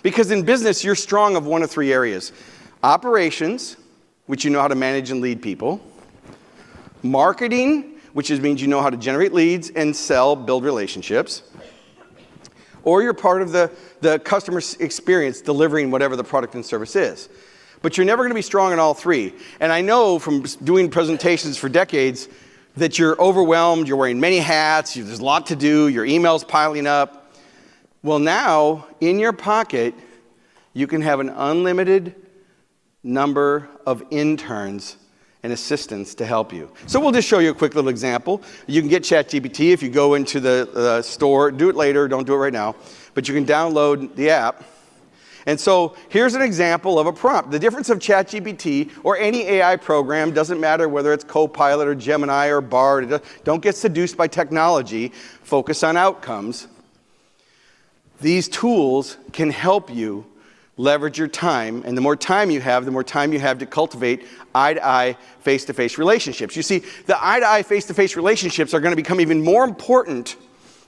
Because in business, you're strong of one of three areas. Operations, which you know how to manage and lead people. Marketing, which means you know how to generate leads and sell, build relationships. Or you're part of the customer experience, delivering whatever the product and service is. But you're never going to be strong in all three. And I know from doing presentations for decades that you're overwhelmed, you're wearing many hats, there's a lot to do, your email's piling up. Well, now, in your pocket, you can have an unlimited number of interns and assistants to help you. So we'll just show you a quick little example. You can get ChatGPT if you go into the store. Do it later, don't do it right now. But you can download the app. And so here's an example of a prompt. The difference of ChatGPT or any AI program, doesn't matter whether it's Copilot or Gemini or Bard, don't get seduced by technology, focus on outcomes. These tools can help you leverage your time, and the more time you have to cultivate eye-to-eye, face-to-face relationships. You see, the eye-to-eye, face-to-face relationships are going to become even more important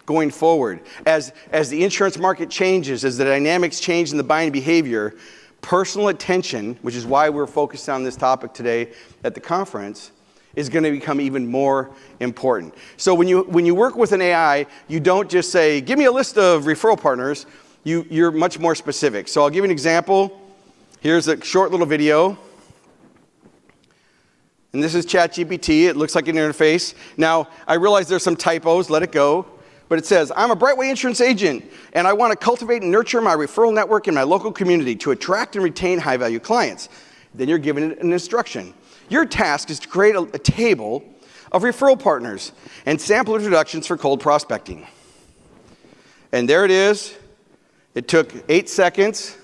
going forward. As the insurance market changes, as the dynamics change in the buying behavior, personal attention, which is why we're focused on this topic today at the conference, is going to become even more important. So when you work with an AI, you don't just say, give me a list of referral partners. You're much more specific. So I'll give you an example. Here's a short little video. And this is ChatGPT. It looks like an interface. Now, I realize there's some typos. Let it go. But it says, I'm a Brightway insurance agent, and I want to cultivate and nurture my referral network in my local community to attract and retain high-value clients. Then you're given an instruction. Your task is to create a table of referral partners and sample introductions for cold prospecting. And there it is. It took 8 seconds.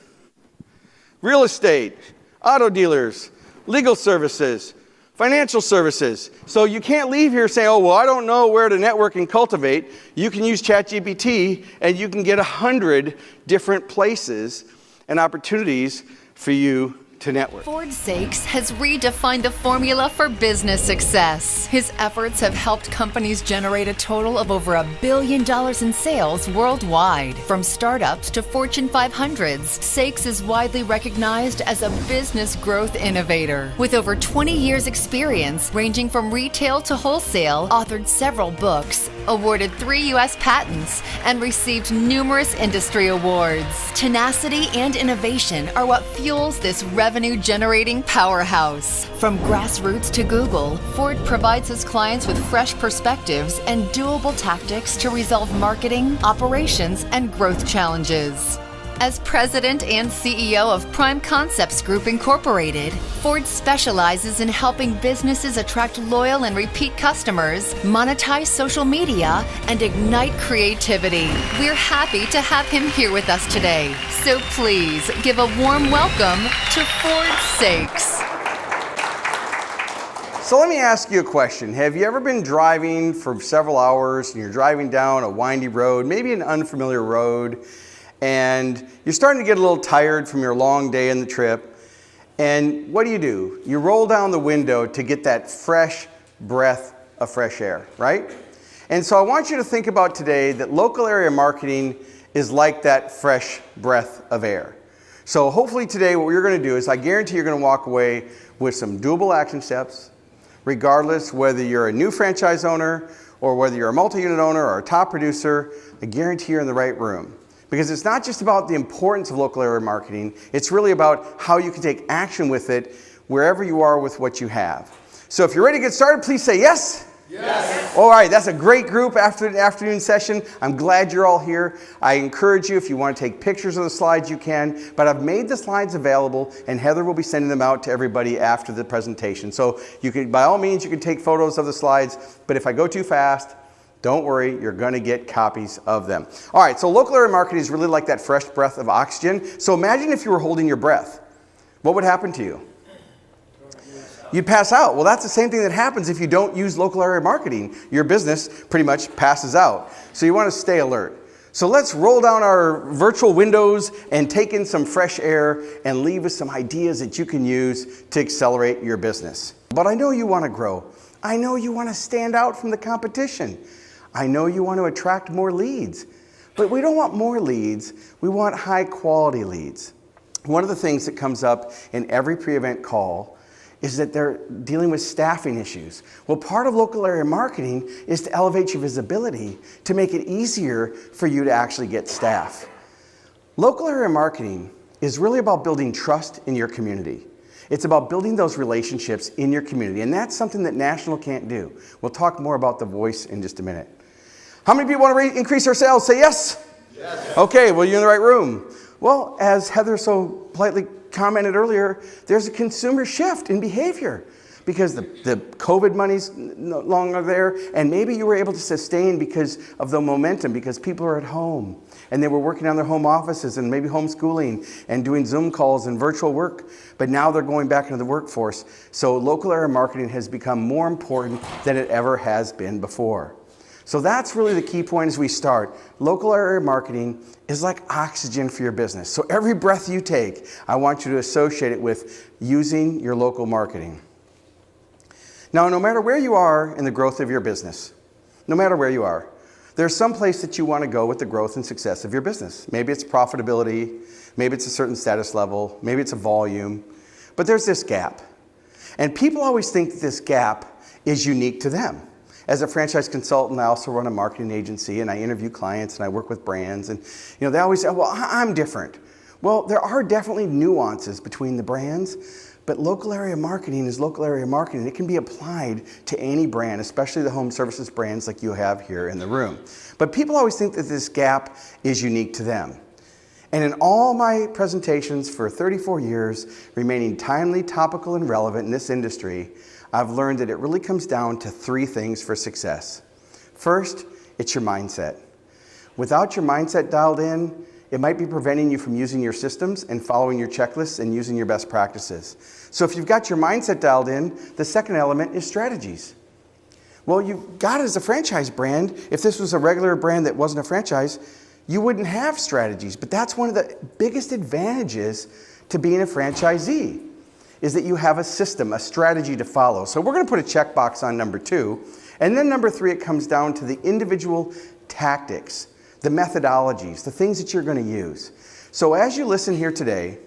Real estate, auto dealers, legal services, financial services. So you can't leave here saying, oh, well, I don't know where to network and cultivate. You can use ChatGPT, and you can get 100 different places and opportunities for you to network. Ford Saeks has redefined the formula for business success. His efforts have helped companies generate a total of over $1 billion in sales worldwide. From startups to Fortune 500s, Saeks is widely recognized as a business growth innovator. With over 20 years experience, ranging from retail to wholesale, authored several books, awarded 3 U.S. patents, and received numerous industry awards. Tenacity and innovation are what fuels this revenue-generating powerhouse. From grassroots to Google, Ford provides his clients with fresh perspectives and doable tactics to resolve marketing, operations, and growth challenges. As president and CEO of Prime Concepts Group Incorporated, Ford specializes in helping businesses attract loyal and repeat customers, monetize social media, and ignite creativity. We're happy to have him here with us today. So please give a warm welcome to Ford Saeks. So let me ask you a question. Have you ever been driving for several hours and you're driving down a windy road, maybe an unfamiliar road, and you're starting to get a little tired from your long day in the trip, and what do? You roll down the window to get that fresh breath of fresh air, right? And so I want you to think about today that local area marketing is like that fresh breath of air. So hopefully today what you're going to do is I guarantee you're going to walk away with some doable action steps, regardless whether you're a new franchise owner or whether you're a multi-unit owner or a top producer. I guarantee you're in the right room. Because it's not just about the importance of local area marketing, it's really about how you can take action with it wherever you are with what you have. So if you're ready to get started, please say yes. Yes. All right, that's a great group after the afternoon session. I'm glad you're all here. I encourage you, if you want to take pictures of the slides, you can. But I've made the slides available, and Heather will be sending them out to everybody after the presentation. So you can, by all means, you can take photos of the slides. But if I go too fast, don't worry, you're going to get copies of them. All right, so local area marketing is really like that fresh breath of oxygen. So imagine if you were holding your breath. What would happen to you? You'd pass out. Well, that's the same thing that happens if you don't use local area marketing. Your business pretty much passes out. So you want to stay alert. So let's roll down our virtual windows and take in some fresh air and leave us some ideas that you can use to accelerate your business. But I know you want to grow. I know you want to stand out from the competition. I know you want to attract more leads. But we don't want more leads, we want high quality leads. One of the things that comes up in every pre-event call is that they're dealing with staffing issues. Well, part of local area marketing is to elevate your visibility, to make it easier for you to actually get staff. Local area marketing is really about building trust in your community. It's about building those relationships in your community, and that's something that national can't do. We'll talk more about the voice in just a minute. How many people want to increase our sales? Say yes. Yes. Okay, well, you're in the right room. Well, as Heather so politely commented earlier, there's a consumer shift in behavior because the COVID money's no longer there, and maybe you were able to sustain because of the momentum, because people are at home and they were working on their home offices and maybe homeschooling and doing Zoom calls and virtual work, but now they're going back into the workforce. So local area marketing has become more important than it ever has been before. So that's really the key point as we start. Local area marketing is like oxygen for your business. So every breath you take, I want you to associate it with using your local marketing. Now, no matter where you are in the growth of your business, no matter where you are, there's some place that you want to go with the growth and success of your business. Maybe it's profitability, maybe it's a certain status level, maybe it's a volume, but there's this gap. And people always think that this gap is unique to them. As a franchise consultant, I also run a marketing agency and I interview clients and I work with brands, and they always say, well, I'm different. Well, there are definitely nuances between the brands, but local area marketing is local area marketing. It can be applied to any brand, especially the home services brands like you have here in the room. But people always think that this gap is unique to them. And in all my presentations for 34 years, remaining timely, topical, and relevant in this industry, I've learned that it really comes down to three things for success. First, it's your mindset. Without your mindset dialed in, it might be preventing you from using your systems and following your checklists and using your best practices. So if you've got your mindset dialed in, the second element is strategies. Well, you've got it as a franchise brand. If this was a regular brand that wasn't a franchise, you wouldn't have strategies. But that's one of the biggest advantages to being a franchisee, is that you have a system, a strategy to follow. So we're going to put a checkbox on number 2. And then number 3, it comes down to the individual tactics, the methodologies, the things that you're going to use. So as you listen here today,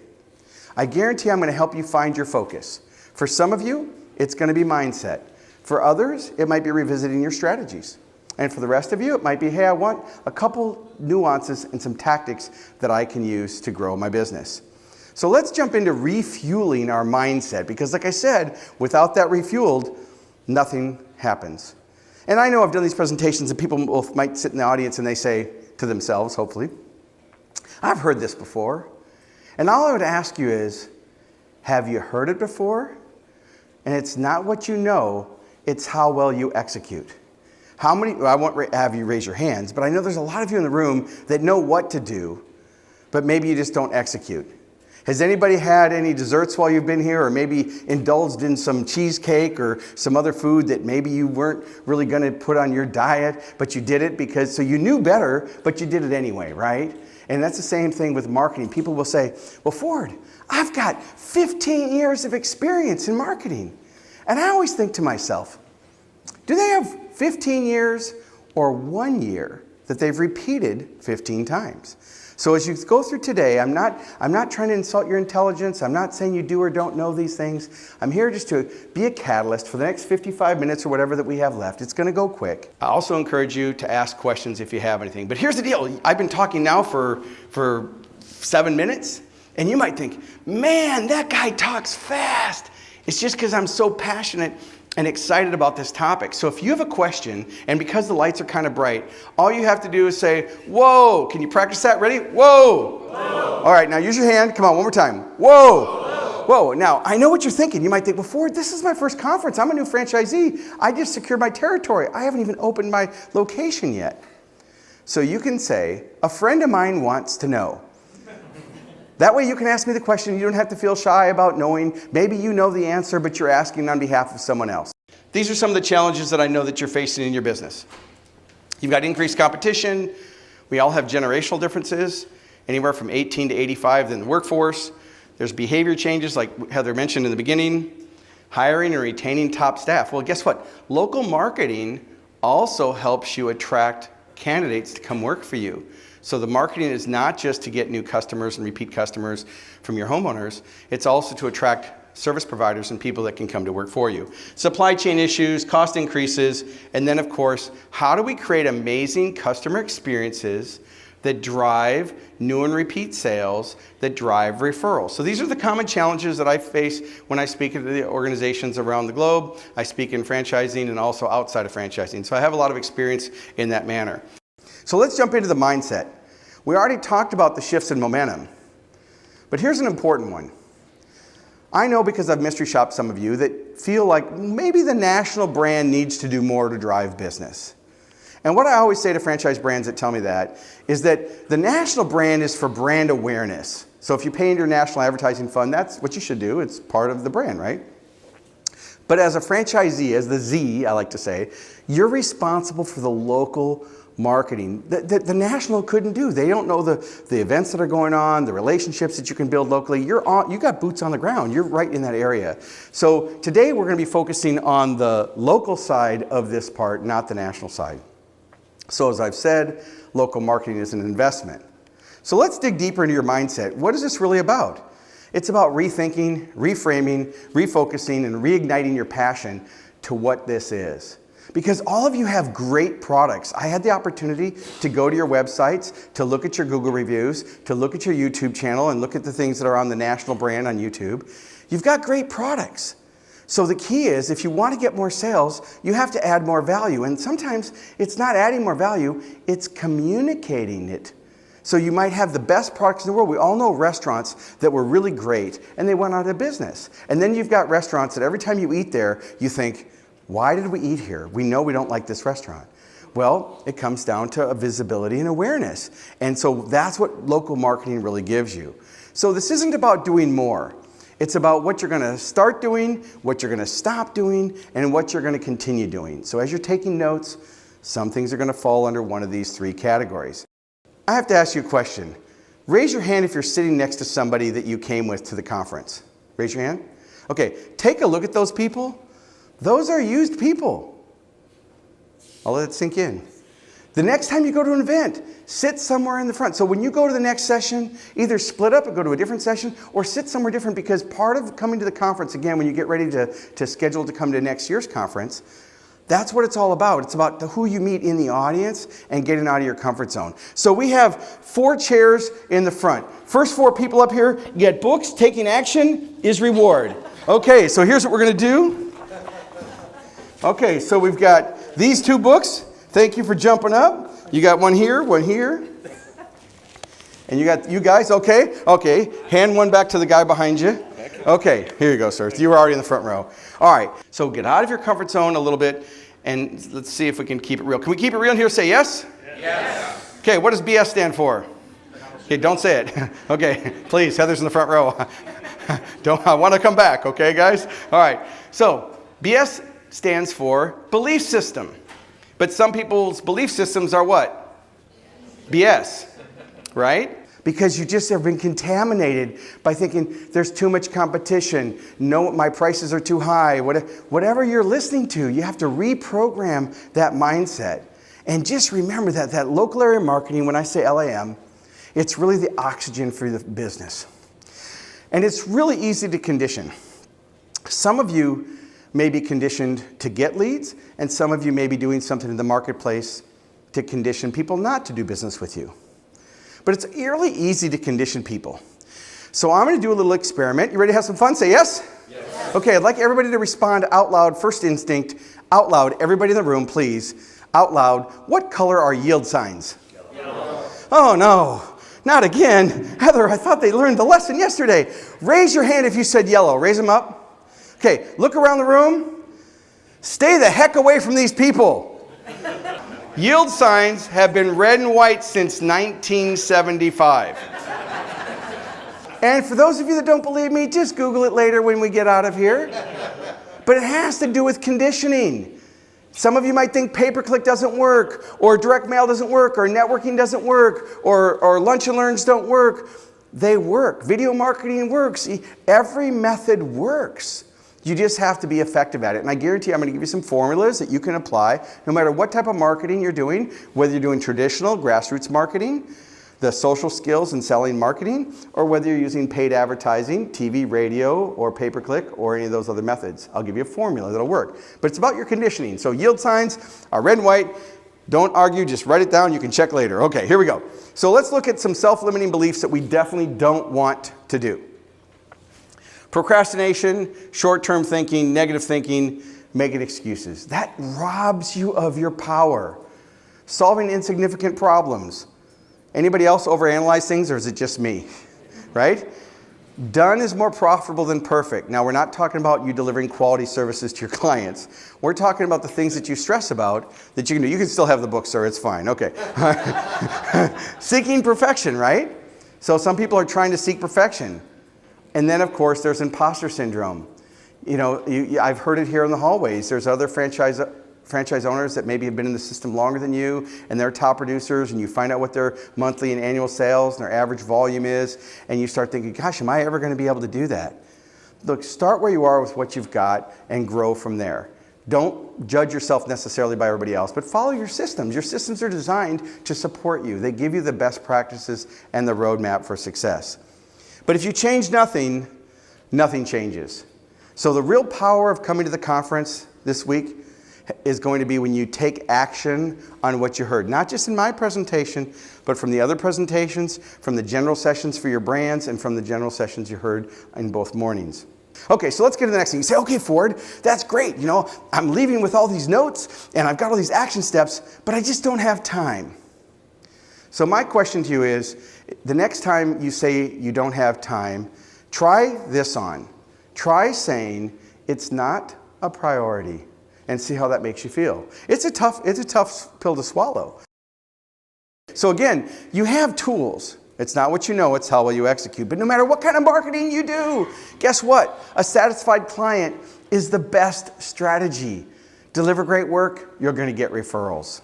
I guarantee I'm going to help you find your focus. For some of you, it's going to be mindset. For others, it might be revisiting your strategies. And for the rest of you, it might be, hey, I want a couple nuances and some tactics that I can use to grow my business. So let's jump into refueling our mindset, because like I said, without that refueled, nothing happens. And I know I've done these presentations and people might sit in the audience and they say to themselves, hopefully, I've heard this before. And all I would ask you is, have you heard it before? And it's not what you know, it's how well you execute. How many, I won't have you raise your hands, but I know there's a lot of you in the room that know what to do, but maybe you just don't execute. Has anybody had any desserts while you've been here, or maybe indulged in some cheesecake or some other food that maybe you weren't really going to put on your diet, but you did it because, so you knew better, but you did it anyway, right? And that's the same thing with marketing. People will say, well, Ford, I've got 15 years of experience in marketing. And I always think to myself, do they have 15 years or 1 year that they've repeated 15 times? So as you go through today, I'm not trying to insult your intelligence. I'm not saying you do or don't know these things. I'm here just to be a catalyst for the next 55 minutes or whatever that we have left. It's going to go quick. I also encourage you to ask questions if you have anything. But here's the deal. I've been talking now for 7 minutes, and you might think, man, that guy talks fast. It's just because I'm so passionate and excited about this topic. So if you have a question, and because the lights are kind of bright, all you have to do is say, whoa. Can you practice that? Ready? Whoa. Whoa. All right, now use your hand. Come on, one more time. Whoa. Whoa. Whoa. Now, I know what you're thinking. You might think, well, Ford, this is my first conference. I'm a new franchisee. I just secured my territory. I haven't even opened my location yet. So you can say, a friend of mine wants to know. That way you can ask me the question. You don't have to feel shy about knowing. Maybe you know the answer, but you're asking on behalf of someone else. These are some of the challenges that I know that you're facing in your business. You've got increased competition. We all have generational differences, anywhere from 18 to 85 in the workforce. There's behavior changes like Heather mentioned in the beginning. Hiring and retaining top staff. Well, guess what? Local marketing also helps you attract candidates to come work for you. So the marketing is not just to get new customers and repeat customers from your homeowners, it's also to attract service providers and people that can come to work for you. Supply chain issues, cost increases, and then of course, how do we create amazing customer experiences that drive new and repeat sales, that drive referrals. So these are the common challenges that I face when I speak to the organizations around the globe. I speak in franchising and also outside of franchising. So I have a lot of experience in that manner. So let's jump into the mindset. We already talked about the shifts in momentum, but here's an important one. I know because I've mystery shopped some of you that feel like maybe the national brand needs to do more to drive business. And what I always say to franchise brands that tell me that is that the national brand is for brand awareness. So if you pay into your national advertising fund, that's what you should do. It's part of the brand, right? But as a franchisee, as the Z, I like to say, you're responsible for the local marketing that the national couldn't do. They don't know the events that are going on, the relationships that you can build locally. You got boots on the ground. You're right in that area. So today we're going to be focusing on the local side of this part, not the national side. So as I've said, local marketing is an investment. So let's dig deeper into your mindset. What is this really about? It's about rethinking, reframing, refocusing, and reigniting your passion to what this is. Because all of you have great products. I had the opportunity to go to your websites, to look at your Google reviews, to look at your YouTube channel, and look at the things that are on the national brand on YouTube. You've got great products. So the key is, if you want to get more sales, you have to add more value. And sometimes it's not adding more value, it's communicating it. So you might have the best products in the world. We all know restaurants that were really great and they went out of business. And then you've got restaurants that every time you eat there, you think, why did we eat here? We know we don't like this restaurant. Well, it comes down to visibility and awareness. And so that's what local marketing really gives you. So this isn't about doing more. It's about what you're going to start doing, what you're going to stop doing, and what you're going to continue doing. So as you're taking notes, some things are going to fall under one of these three categories. I have to ask you a question. Raise your hand if you're sitting next to somebody that you came with to the conference. Raise your hand. Okay, take a look at those people. Those are used people. I'll let it sink in. The next time you go to an event, sit somewhere in the front. So when you go to the next session, either split up and go to a different session or sit somewhere different, because part of coming to the conference, again, when you get ready to schedule to come to next year's conference, that's what it's all about. It's about who you meet in the audience and getting out of your comfort zone. So we have 4 chairs in the front. First 4 people up here get books. Taking action is reward. Okay, so here's what we're going to do. Okay, so we've got these 2 books. Thank you for jumping up. You got one here. And you got you guys, okay? Okay, hand one back to the guy behind you. Okay, here you go, sir. You were already in the front row. All right, so get out of your comfort zone a little bit, and let's see if we can keep it real. Can we keep it real in here? Say yes? Yes. Okay, what does BS stand for? Okay, don't say it. Okay, please, Heather's in the front row. I want to come back, okay, guys? All right, so BS stands for belief system. But some people's belief systems are what? BS, right? Because you just have been contaminated by thinking there's too much competition, no, my prices are too high, whatever you're listening to, you have to reprogram that mindset. And just remember that local area marketing, when I say LAM, it's really the oxygen for the business. And it's really easy to condition. Some of you may be conditioned to get leads, and some of you may be doing something in the marketplace to condition people not to do business with you. But it's really easy to condition people. So I'm going to do a little experiment. You ready to have some fun? Say yes? Yes. Okay, I'd like everybody to respond out loud, first instinct, out loud. Everybody in the room, please, out loud. What color are yield signs? Yellow. Oh, no. Not again. Heather, I thought they learned the lesson yesterday. Raise your hand if you said yellow. Raise them up. Okay, look around the room. Stay the heck away from these people. Yield signs have been red and white since 1975. And for those of you that don't believe me, just Google it later when we get out of here. But it has to do with conditioning. Some of you might think pay-per-click doesn't work, or direct mail doesn't work, or networking doesn't work, or lunch and learns don't work. They work. Video marketing works. Every method works. You just have to be effective at it. And I guarantee I'm going to give you some formulas that you can apply no matter what type of marketing you're doing, whether you're doing traditional grassroots marketing, the social skills in selling and marketing, or whether you're using paid advertising, TV, radio, or pay-per-click, or any of those other methods. I'll give you a formula that'll work. But it's about your conditioning. So yield signs are red and white. Don't argue, just write it down. You can check later. Okay, here we go. So let's look at some self-limiting beliefs that we definitely don't want to do. Procrastination, short-term thinking, negative thinking, making excuses. That robs you of your power. Solving insignificant problems. Anybody else overanalyze things, or is it just me? Right? Done is more profitable than perfect. Now, we're not talking about you delivering quality services to your clients. We're talking about the things that you stress about that you can do. You can still have the book, sir. It's fine. Okay. Seeking perfection, right? So some people are trying to seek perfection. And then, of course, there's imposter syndrome. You know, I've heard it here in the hallways. There's other franchise owners that maybe have been in the system longer than you, and they're top producers, and you find out what their monthly and annual sales and their average volume is, and you start thinking, gosh, am I ever going to be able to do that? Look, start where you are with what you've got and grow from there. Don't judge yourself necessarily by everybody else, but follow your systems. Your systems are designed to support you. They give you the best practices and the roadmap for success. But if you change nothing, nothing changes. So the real power of coming to the conference this week is going to be when you take action on what you heard. Not just in my presentation, but from the other presentations, from the general sessions for your brands, and from the general sessions you heard in both mornings. Okay, so let's get to the next thing. You say, okay, Ford, that's great. You know, I'm leaving with all these notes, and I've got all these action steps, but I just don't have time. So my question to you is, the next time you say you don't have time, try this on. Try saying it's not a priority, and see how that makes you feel. It's a tough pill to swallow. So again, you have tools. It's not what you know, it's how well you execute. But no matter what kind of marketing you do, guess what? A satisfied client is the best strategy. Deliver great work, you're going to get referrals.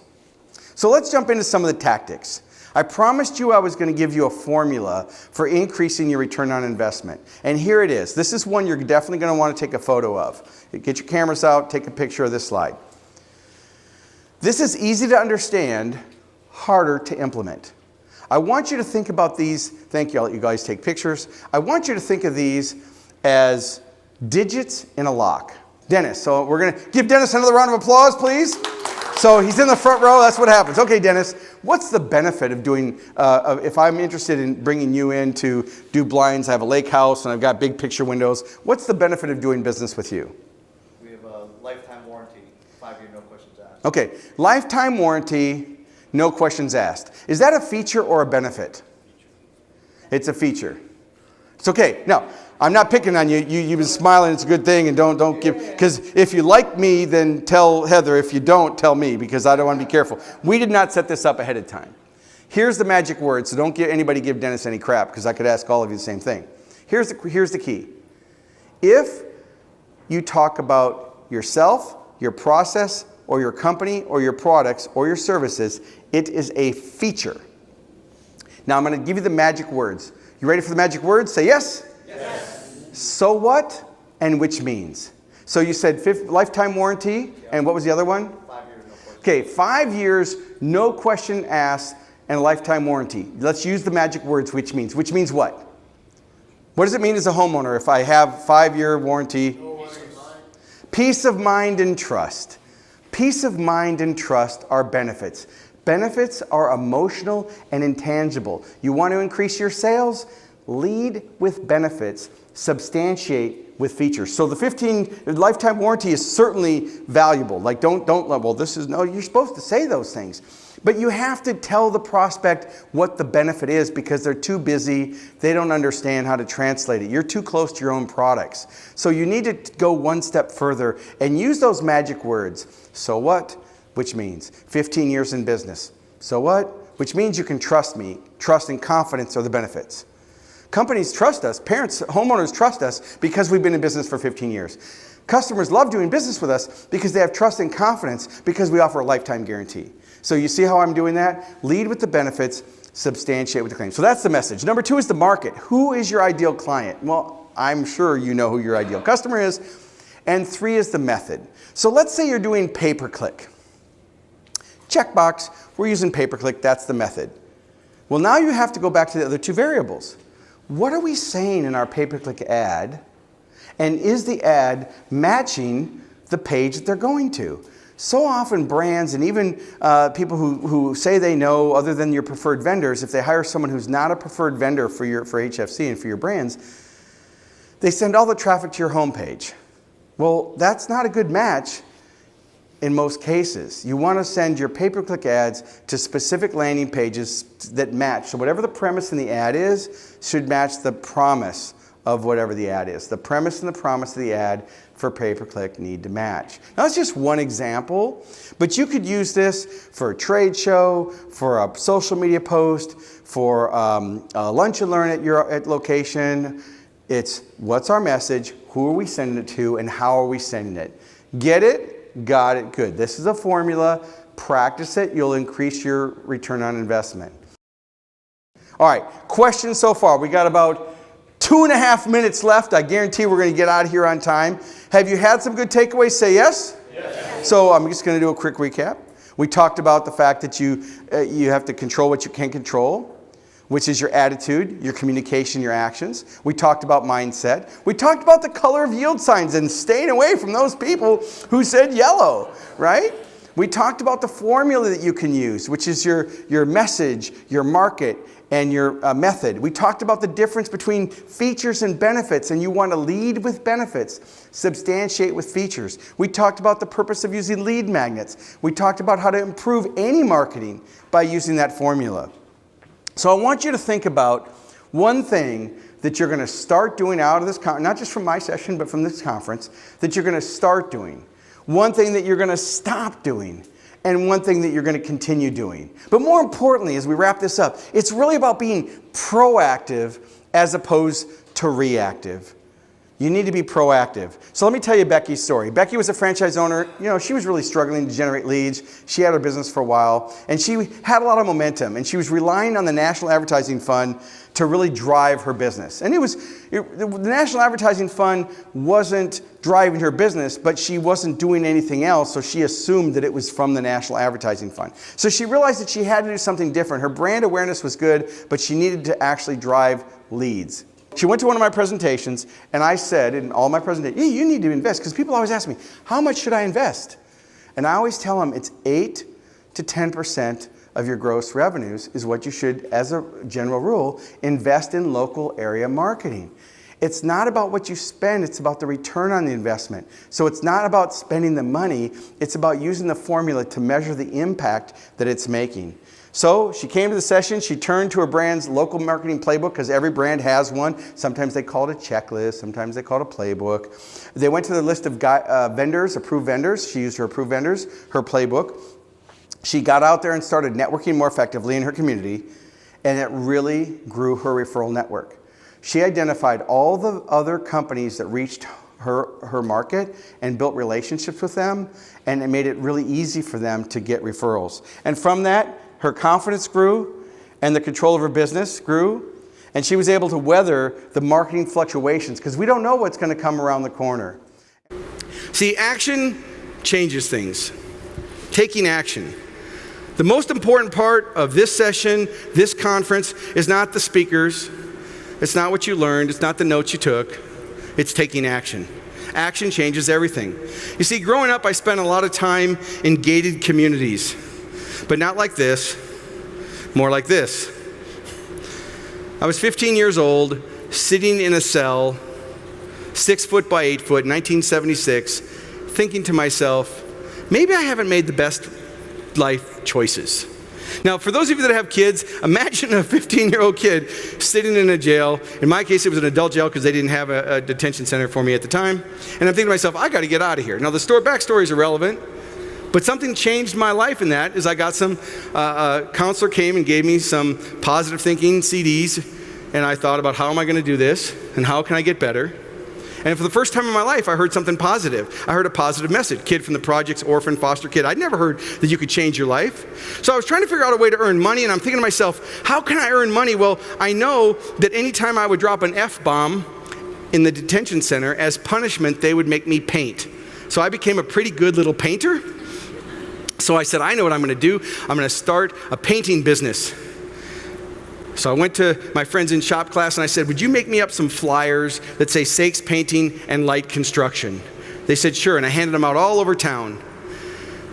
So let's jump into some of the tactics. I promised you I was going to give you a formula for increasing your return on investment. And here it is. This is one you're definitely going to want to take a photo of. Get your cameras out, take a picture of this slide. This is easy to understand, harder to implement. I want you to think about these. Thank you. I'll let you guys take pictures. I want you to think of these as digits in a lock. Dennis. So we're going to give Dennis another round of applause, please. So he's in the front row. That's what happens. Okay, Dennis, what's the benefit of doing, if I'm interested in bringing you in to do blinds, I have a lake house and I've got big picture windows, what's the benefit of doing business with you? We have a lifetime warranty, 5-year, no questions asked. Okay, lifetime warranty, no questions asked. Is that a feature or a benefit? It's a feature. It's okay. Now, I'm not picking on you. You've been smiling. It's a good thing. And don't give, because if you like me, then tell Heather. If you don't, tell me, because I don't want to be careful. We did not set this up ahead of time. Here's the magic word. So don't give Dennis any crap, because I could ask all of you the same thing. Here's the key. If you talk about yourself, your process, or your company, or your products, or your services, it is a feature. Now I'm going to give you the magic words. You ready for the magic words? Say yes. Yes. So what and which means. So you said lifetime warranty, and what was the other one? 5 years, no questions. Okay, 5 years, no question asked, and a lifetime warranty. Let's use the magic words, which means. Which means what? What does it mean as a homeowner if I have 5-year warranty? Peace of mind and trust. Peace of mind and trust are benefits. Benefits are emotional and intangible. You want to increase your sales? Lead with benefits, substantiate with features. So the lifetime warranty is certainly valuable. Like you're supposed to say those things. But you have to tell the prospect what the benefit is, because they're too busy. They don't understand how to translate it. You're too close to your own products. So you need to go one step further and use those magic words. So what? Which means 15 years in business. So what? Which means you can trust me. Trust and confidence are the benefits. Companies trust us. Parents, homeowners trust us because we've been in business for 15 years. Customers love doing business with us because they have trust and confidence because we offer a lifetime guarantee. So you see how I'm doing that? Lead with the benefits, substantiate with the claims. So that's the message. Number 2 is the market. Who is your ideal client? Well, I'm sure you know who your ideal customer is. And 3 is the method. So let's say you're doing pay-per-click. Checkbox, we're using pay-per-click, that's the method. Well, now you have to go back to the other two variables. What are we saying in our pay-per-click ad? And is the ad matching the page that they're going to? So often brands and even people who say they know other than your preferred vendors, if they hire someone who's not a preferred vendor for HFC and for your brands, they send all the traffic to your homepage. Well, that's not a good match in most cases. You want to send your pay-per-click ads to specific landing pages that match. So whatever the premise in the ad is should match the promise of whatever the ad is. The premise and the promise of the ad for pay-per-click need to match. Now that's just one example, but you could use this for a trade show, for a social media post, for a lunch and learn at your location. It's what's our message, who are we sending it to, and how are we sending it? Get it? Got it? Good. This is a formula. Practice it. You'll increase your return on investment. All right, questions so far. We got about 2.5 minutes left. I guarantee we're going to get out of here on time. Have you had some good takeaways? Say yes? Yes. So I'm just going to do a quick recap. We talked about the fact that you have to control what you can control, which is your attitude, your communication, your actions. We talked about mindset. We talked about the color of yield signs and staying away from those people who said yellow, right? We talked about the formula that you can use, which is your message, your market, and your method. We talked about the difference between features and benefits, and you want to lead with benefits, substantiate with features. We talked about the purpose of using lead magnets. We talked about how to improve any marketing by using that formula. So I want you to think about one thing that you're going to start doing out of this conference, not just from my session, but from this conference, that you're going to start doing. One thing that you're going to stop doing, and one thing that you're going to continue doing. But more importantly, as we wrap this up, it's really about being proactive as opposed to reactive. You need to be proactive. So let me tell you Becky's story. Becky was a franchise owner. You know, she was really struggling to generate leads. She had her business for a while, and she had a lot of momentum, and she was relying on the National Advertising Fund to really drive her business. And the National Advertising Fund wasn't driving her business, but she wasn't doing anything else, so she assumed that it was from the National Advertising Fund. So she realized that she had to do something different. Her brand awareness was good, but she needed to actually drive leads. She went to one of my presentations, and I said in all my presentations, you need to invest, because people always ask me, how much should I invest? And I always tell them it's 8 to 10% of your gross revenues is what you should, as a general rule, invest in local area marketing. It's not about what you spend, it's about the return on the investment. So it's not about spending the money, it's about using the formula to measure the impact that it's making. So she came to the session, she turned to her brand's local marketing playbook, because every brand has one. Sometimes they call it a checklist, sometimes they call it a playbook. They went to the list of vendors, approved vendors. She used her approved vendors, her playbook. She got out there and started networking more effectively in her community, and it really grew her referral network. She identified all the other companies that reached her market and built relationships with them, and it made it really easy for them to get referrals. And from that, her confidence grew, and the control of her business grew, and she was able to weather the marketing fluctuations, because we don't know what's going to come around the corner. See, action changes things. Taking action. The most important part of this session, this conference, is not the speakers. It's not what you learned. It's not the notes you took. It's taking action. Action changes everything. You see, growing up, I spent a lot of time in gated communities. But not like this, more like this. I was 15 years old, sitting in a cell, 6 foot by 8 foot, 1976, thinking to myself, maybe I haven't made the best life choices. Now, for those of you that have kids, imagine a 15-year-old kid sitting in a jail. In my case, it was an adult jail because they didn't have a detention center for me at the time. And I'm thinking to myself, I got to get out of here. Now, the backstory is irrelevant. But something changed my life in that, is I got a counselor came and gave me some positive thinking CDs, and I thought about how am I going to do this, and how can I get better? And for the first time in my life, I heard something positive. I heard a positive message. Kid from the projects, orphan, foster kid. I'd never heard that you could change your life. So I was trying to figure out a way to earn money, and I'm thinking to myself, how can I earn money? Well, I know that anytime I would drop an F-bomb in the detention center, as punishment, they would make me paint. So I became a pretty good little painter. So I said, I know what I'm going to do. I'm going to start a painting business. So I went to my friends in shop class and I said, would you make me up some flyers that say Saeks Painting and Light Construction? They said, sure, and I handed them out all over town.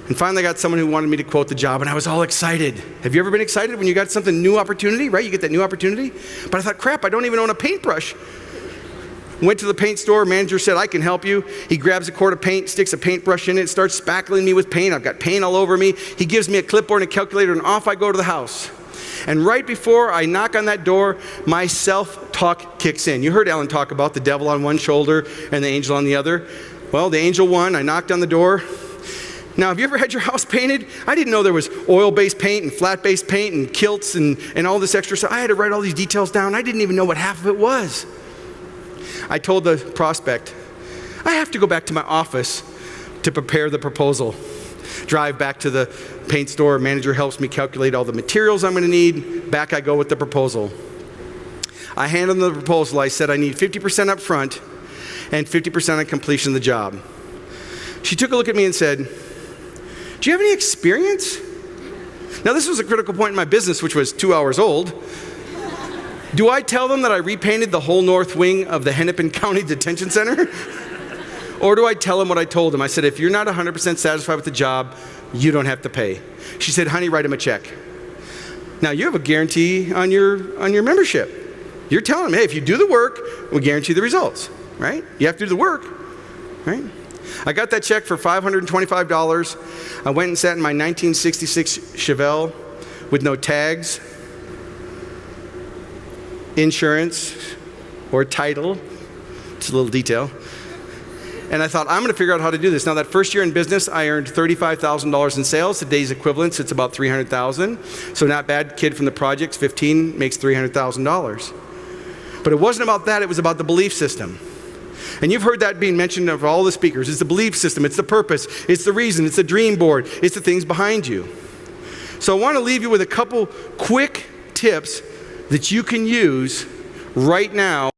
And finally I got someone who wanted me to quote the job, and I was all excited. Have you ever been excited when you got something, new opportunity, right? You get that new opportunity. But I thought, crap, I don't even own a paintbrush. Went to the paint store, manager said, I can help you. He grabs a quart of paint, sticks a paintbrush in it, starts spackling me with paint. I've got paint all over me. He gives me a clipboard and a calculator, and off I go to the house. And right before I knock on that door, my self-talk kicks in. You heard Ellen talk about the devil on one shoulder and the angel on the other. Well, the angel won. I knocked on the door. Now, have you ever had your house painted? I didn't know there was oil-based paint and flat-based paint and kilts and all this extra stuff. I had to write all these details down. I didn't even know what half of it was. I told the prospect, I have to go back to my office to prepare the proposal. Drive back to the paint store. Manager helps me calculate all the materials I'm going to need. Back I go with the proposal. I handed them the proposal. I said I need 50% up front and 50% on completion of the job. She took a look at me and said, do you have any experience? Now, this was a critical point in my business, which was 2 hours old. Do I tell them that I repainted the whole north wing of the Hennepin County Detention Center? Or do I tell them what I told them? I said, if you're not 100% satisfied with the job, you don't have to pay. She said, honey, write him a check. Now, you have a guarantee on your membership. You're telling them, hey, if you do the work, we guarantee the results, right? You have to do the work, right? I got that check for $525. I went and sat in my 1966 Chevelle with no tags, insurance, or title. It's a little detail. And I thought, I'm going to figure out how to do this. Now, that first year in business, I earned $35,000 in sales. Today's equivalents, it's about $300,000. So not bad. Kid from the projects, 15, makes $300,000. But it wasn't about that. It was about the belief system. And you've heard that being mentioned of all the speakers. It's the belief system. It's the purpose. It's the reason. It's the dream board. It's the things behind you. So I want to leave you with a couple quick tips that you can use right now